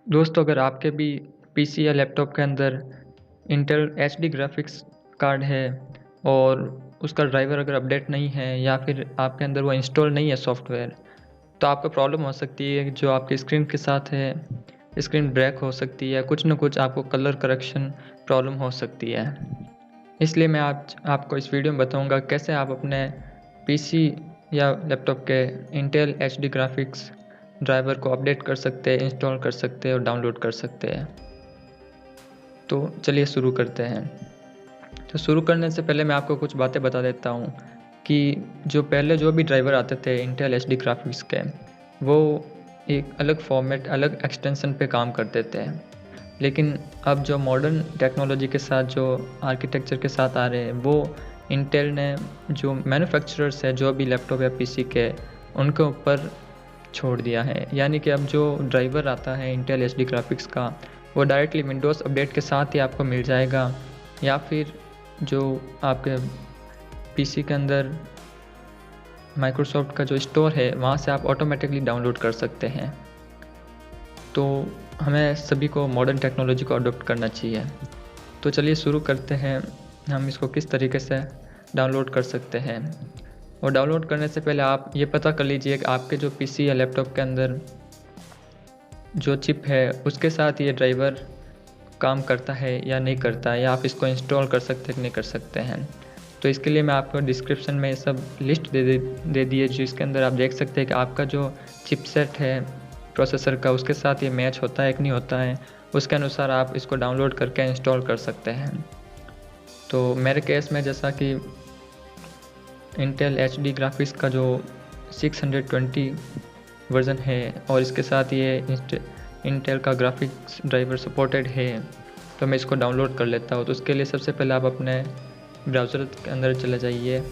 दोस्तों, अगर आपके भी पीसी या लैपटॉप के अंदर इंटेल एचडी ग्राफिक्स कार्ड है और उसका ड्राइवर अगर अपडेट नहीं है या फिर आपके अंदर वो इंस्टॉल नहीं है सॉफ्टवेयर, तो आपको प्रॉब्लम हो सकती है। जो आपकी स्क्रीन के साथ है, स्क्रीन ब्रेक हो सकती है, कुछ ना कुछ आपको कलर करेक्शन प्रॉब्लम हो सकती है। इसलिए मैं आज आपको इस वीडियो में बताऊंगा कैसे आप अपने पीसी या लैपटॉप के इंटेल एचडी ग्राफिक्स ड्राइवर को अपडेट कर सकते हैं, इंस्टॉल कर सकते हैं और डाउनलोड कर सकते हैं। तो चलिए शुरू करते हैं। तो शुरू करने से पहले मैं आपको कुछ बातें बता देता हूँ कि जो भी ड्राइवर आते थे इंटेल एचडी ग्राफिक्स के, वो एक अलग फॉर्मेट, अलग एक्सटेंशन पे काम करते थे। लेकिन अब जो मॉडर्न टेक्नोलॉजी के साथ, जो आर्किटेक्चर के साथ आ रहे हैं, वो इंटेल ने जो मैन्युफैक्चरर्स है जो भी लैपटॉप या पीसी के, उनके ऊपर छोड़ दिया है। यानी कि अब जो ड्राइवर आता है इंटेल एचडी ग्राफिक्स का, वो डायरेक्टली विंडोज़ अपडेट के साथ ही आपको मिल जाएगा, या फिर जो आपके पीसी के अंदर माइक्रोसॉफ्ट का जो स्टोर है वहाँ से आप ऑटोमेटिकली डाउनलोड कर सकते हैं। तो हमें सभी को मॉडर्न टेक्नोलॉजी को अडॉप्ट करना चाहिए। तो चलिए शुरू करते हैं, हम इसको किस तरीके से डाउनलोड कर सकते हैं। और डाउनलोड करने से पहले आप ये पता कर लीजिए कि आपके जो पीसी या लैपटॉप के अंदर जो चिप है उसके साथ ये ड्राइवर काम करता है या नहीं करता है, या आप इसको इंस्टॉल कर सकते हैं कि नहीं कर सकते हैं। तो इसके लिए मैं आपको डिस्क्रिप्शन में सब लिस्ट दे दी है, जिसके अंदर आप देख सकते हैं कि आपका जो चिपसेट है प्रोसेसर का, उसके साथ ये मैच होता है कि नहीं होता है। उसके अनुसार आप इसको डाउनलोड करके इंस्टॉल कर सकते हैं। तो मेरे केस में जैसा कि इंटेल एचडी ग्राफिक्स का जो 620 वर्ज़न है और इसके साथ ये इंटेल का ग्राफिक्स ड्राइवर सपोर्टेड है, तो मैं इसको डाउनलोड कर लेता हूँ। तो उसके लिए सबसे पहले आप अपने ब्राउज़र के अंदर चले जाइए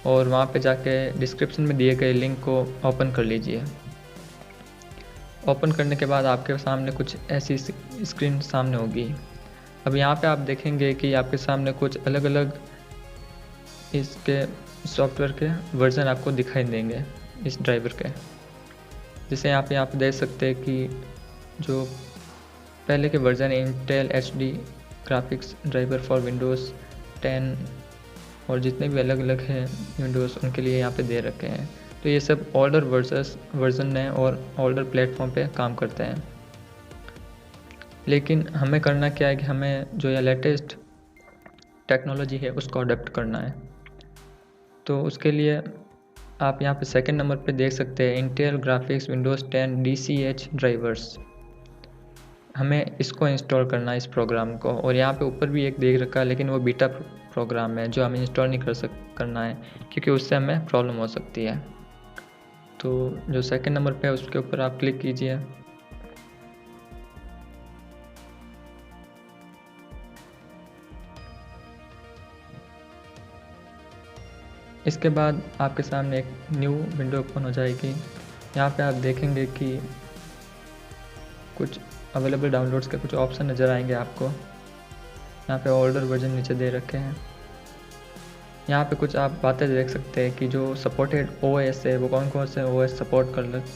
और वहाँ पे जाके डिस्क्रिप्शन में दिए गए लिंक को ओपन कर लीजिए। ओपन करने के बाद आपके सामने कुछ ऐसी स्क्रीन सामने होगी। अब यहाँ पे आप देखेंगे कि आपके सामने कुछ अलग अलग इसके सॉफ्टवेयर के वर्ज़न आपको दिखाई देंगे इस ड्राइवर के। जैसे यहाँ पे देख सकते हैं कि जो पहले के version Intel HD graphics driver for Windows 10 और जितने भी अलग अलग हैं विंडोज़, उनके लिए यहाँ पे दे रखे हैं। तो ये सब ओल्डर वर्ज़न है और ओल्डर प्लेटफॉर्म पे काम करते हैं। लेकिन हमें करना क्या है कि हमें जो ये लेटेस्ट टेक्नोलॉजी है उसको अडॉप्ट करना है। तो उसके लिए आप यहाँ पे सेकंड नंबर पे देख सकते हैं Intel graphics Windows 10 DCH drivers. हमें इसको इंस्टॉल करना है, इस प्रोग्राम को। और यहाँ पे ऊपर भी एक देख रखा है, लेकिन वो बीटा प्रोग्राम है जो हमें इंस्टॉल नहीं करना है, क्योंकि उससे हमें प्रॉब्लम हो सकती है। तो जो सेकंड नंबर पे है उसके ऊपर आप क्लिक कीजिए। इसके बाद आपके सामने एक न्यू विंडो ओपन हो जाएगी। यहाँ पे आप देखेंगे कि कुछ अवेलेबल डाउनलोड्स के कुछ ऑप्शन नज़र आएंगे आपको। यहाँ पे ओल्डर वर्जन नीचे दे रखे हैं। यहाँ पे कुछ आप बातें देख सकते हैं कि जो सपोर्टेड OS है वो कौन कौन से OS सपोर्ट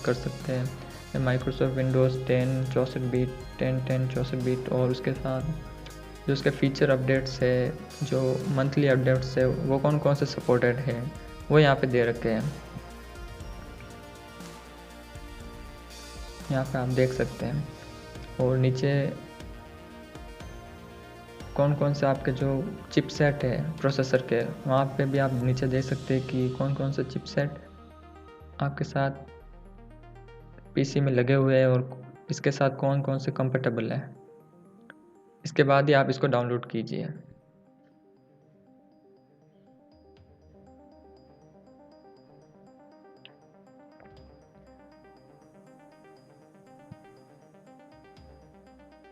कर सकते हैं। माइक्रोसॉफ्ट विंडोज़ 10 64 बिट, 10 64 बिट, और उसके साथ जो उसके फीचर अपडेट्स है, जो मंथली अपडेट्स है, वो कौन कौन से सपोर्टेड है, वो यहाँ पे दे रखे हैं। यहाँ पे आप देख सकते हैं। और नीचे कौन कौन से आपके जो चिपसेट है प्रोसेसर के, वहाँ पे भी आप नीचे देख सकते हैं कि कौन कौन से चिपसेट आपके साथ पीसी में लगे हुए हैं और इसके साथ कौन कौन से कंपेटेबल है। इसके बाद ही आप इसको डाउनलोड कीजिए।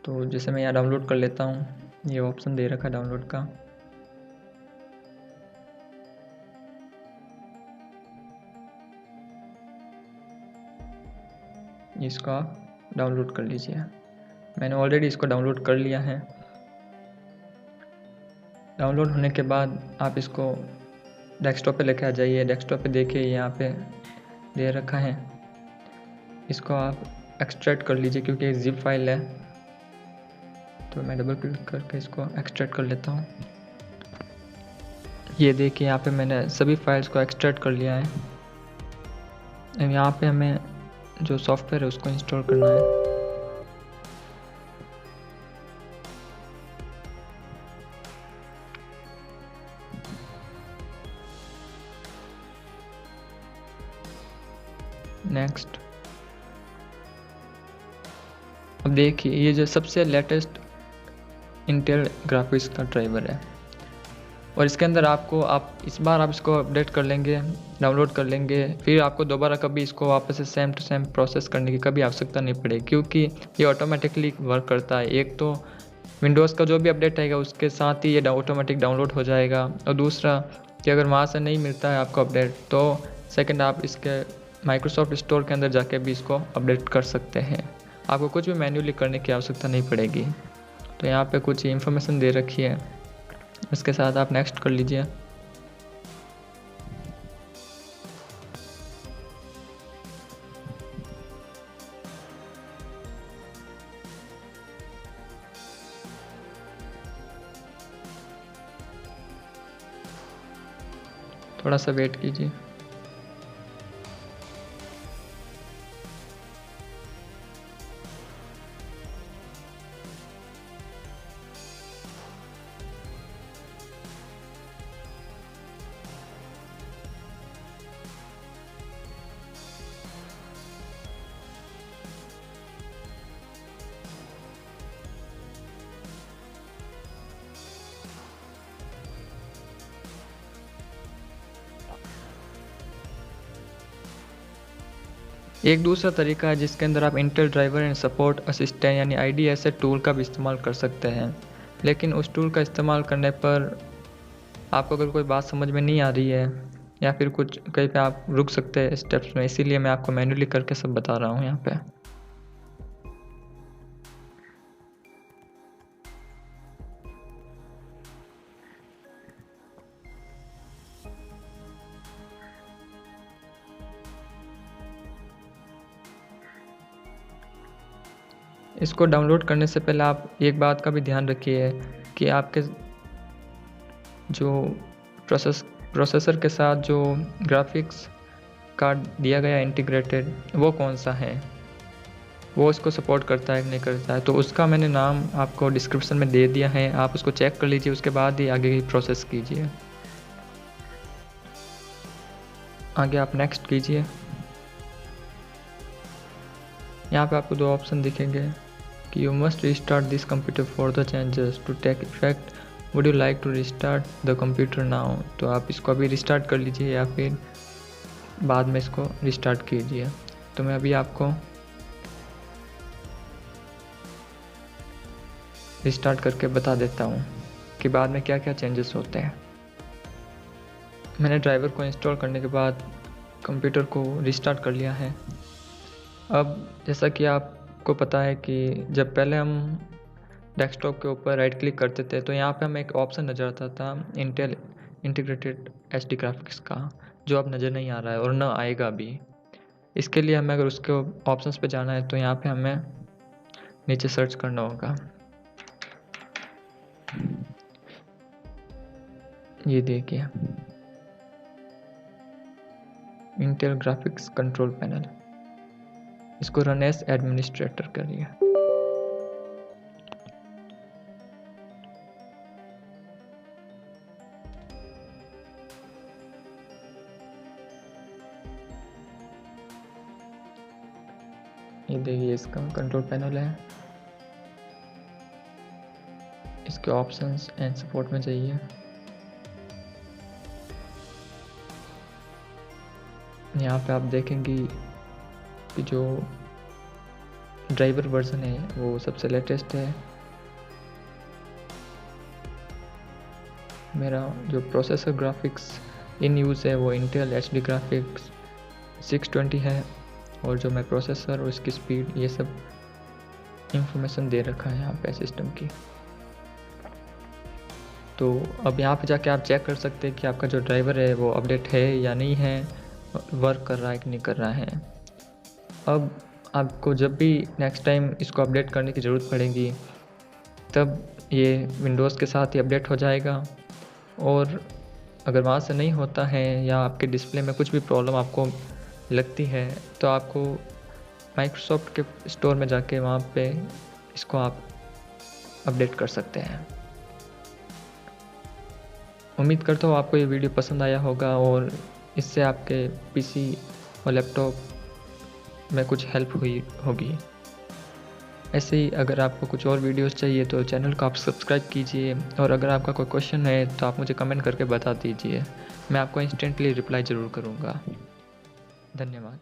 तो जैसे मैं यहाँ डाउनलोड कर लेता हूँ, ये ऑप्शन दे रखा है डाउनलोड का। इसको आप डाउनलोड कर लीजिए। मैंने ऑलरेडी इसको डाउनलोड कर लिया है। डाउनलोड होने के बाद आप इसको डेस्कटॉप पे लेके आ जाइए। डेस्कटॉप पे देखिए यहाँ पे दे रखा है, इसको आप एक्सट्रैक्ट कर लीजिए क्योंकि एक जिप फाइल है, तो मैं डबल क्लिक करके इसको एक्सट्रैक्ट कर लेता हूँ। ये देखिए यहाँ पे मैंने सभी फाइल्स को एक्सट्रैक्ट कर लिया है। अब यहाँ पे हमें जो सॉफ्टवेयर है उसको इंस्टॉल करना है। नेक्स्ट। अब देखिए ये जो सबसे लेटेस्ट इंटेल ग्राफिक्स का ड्राइवर है, और इसके अंदर आपको आप इस बार आप इसको अपडेट कर लेंगे, डाउनलोड कर लेंगे, फिर आपको दोबारा कभी इसको वापस से सेम टू सेम प्रोसेस करने की कभी आवश्यकता नहीं पड़ेगी, क्योंकि ये ऑटोमेटिकली वर्क करता है। एक तो विंडोज़ का जो भी अपडेट आएगा उसके साथ ही ये ऑटोमेटिक डाउनलोड हो जाएगा, और दूसरा कि अगर वहाँ से नहीं मिलता है आपको अपडेट, तो सेकंड आप इसके माइक्रोसॉफ्ट स्टोर के अंदर जाके भी इसको अपडेट कर सकते हैं। आपको कुछ भी मैन्युअली करने की आवश्यकता नहीं पड़ेगी। तो यहाँ पे कुछ इन्फॉर्मेशन दे रखी है, इसके साथ आप नेक्स्ट कर लीजिए। थोड़ा सा वेट कीजिए। एक दूसरा तरीका है जिसके अंदर आप Intel driver and support assistant यानी IDSA टूल का भी इस्तेमाल कर सकते हैं, लेकिन उस टूल का इस्तेमाल करने पर आपको अगर कोई बात समझ में नहीं आ रही है या फिर कुछ कहीं पे आप रुक सकते हैं स्टेप्स में, इसीलिए मैं आपको मैन्युअली करके सब बता रहा हूँ यहाँ पे। इसको डाउनलोड करने से पहले आप एक बात का भी ध्यान रखिए कि आपके जो प्रोसेसर के साथ जो ग्राफिक्स कार्ड दिया गया इंटीग्रेटेड वो कौन सा है, वो इसको सपोर्ट करता है कि नहीं करता है। तो उसका मैंने नाम आपको डिस्क्रिप्शन में दे दिया है, आप उसको चेक कर लीजिए, उसके बाद ही आगे की प्रोसेस कीजिए। आगे आप नेक्स्ट कीजिए। यहाँ पे आपको दो ऑप्शन दिखेंगे कि you must restart this computer for the changes to take effect, would you like to restart the computer now. तो आप इसको अभी रिस्टार्ट कर लीजिए या फिर बाद में इसको रिस्टार्ट कीजिए। तो मैं अभी आपको रिस्टार्ट करके बता देता हूँ कि बाद में क्या क्या चेंजेस होते हैं। मैंने ड्राइवर को इंस्टॉल करने के बाद कंप्यूटर को रिस्टार्ट कर लिया है। अब जैसा कि आपको पता है कि जब पहले हम डेस्कटॉप के ऊपर राइट क्लिक करते थे तो यहाँ पे हमें एक ऑप्शन नज़र आता था इंटेल इंटीग्रेटेड HD ग्राफिक्स का, जो अब नज़र नहीं आ रहा है और ना आएगा भी। इसके लिए हमें अगर उसके ऑप्शंस पे जाना है तो यहाँ पे हमें नीचे सर्च करना होगा। ये देखिए इंटेल ग्राफिक्स कंट्रोल पैनल, इसको रन एज एडमिनिस्ट्रेटर करिए। ये देखिए इसका कंट्रोल पैनल है, इसके ऑप्शंस एंड सपोर्ट में जाइए। यहाँ पे आप देखेंगे कि जो ड्राइवर वर्जन है वो सबसे लेटेस्ट है। मेरा जो प्रोसेसर ग्राफिक्स इन यूज़ है वो इंटेल HD ग्राफिक्स 620 है, और जो मैं प्रोसेसर और इसकी स्पीड ये सब इंफॉर्मेशन दे रखा है यहाँ पे सिस्टम की। तो अब यहाँ पे जाके आप चेक कर सकते हैं कि आपका जो ड्राइवर है वो अपडेट है या नहीं है, वर्क कर रहा है कि नहीं कर रहा है। अब आपको जब भी नेक्स्ट टाइम इसको अपडेट करने की ज़रूरत पड़ेगी तब ये विंडोज़ के साथ ही अपडेट हो जाएगा। और अगर वहाँ से नहीं होता है या आपके डिस्प्ले में कुछ भी प्रॉब्लम आपको लगती है तो आपको माइक्रोसॉफ्ट के स्टोर में जाके वहाँ पे इसको आप अपडेट कर सकते हैं। उम्मीद करता हूँ आपको ये वीडियो पसंद आया होगा और इससे आपके पीसी और लैपटॉप में कुछ हेल्प हुई होगी। ऐसे ही अगर आपको कुछ और वीडियोस चाहिए तो चैनल को आप सब्सक्राइब कीजिए, और अगर आपका कोई क्वेश्चन है तो आप मुझे कमेंट करके बता दीजिए, मैं आपको इंस्टेंटली रिप्लाई ज़रूर करूँगा। धन्यवाद।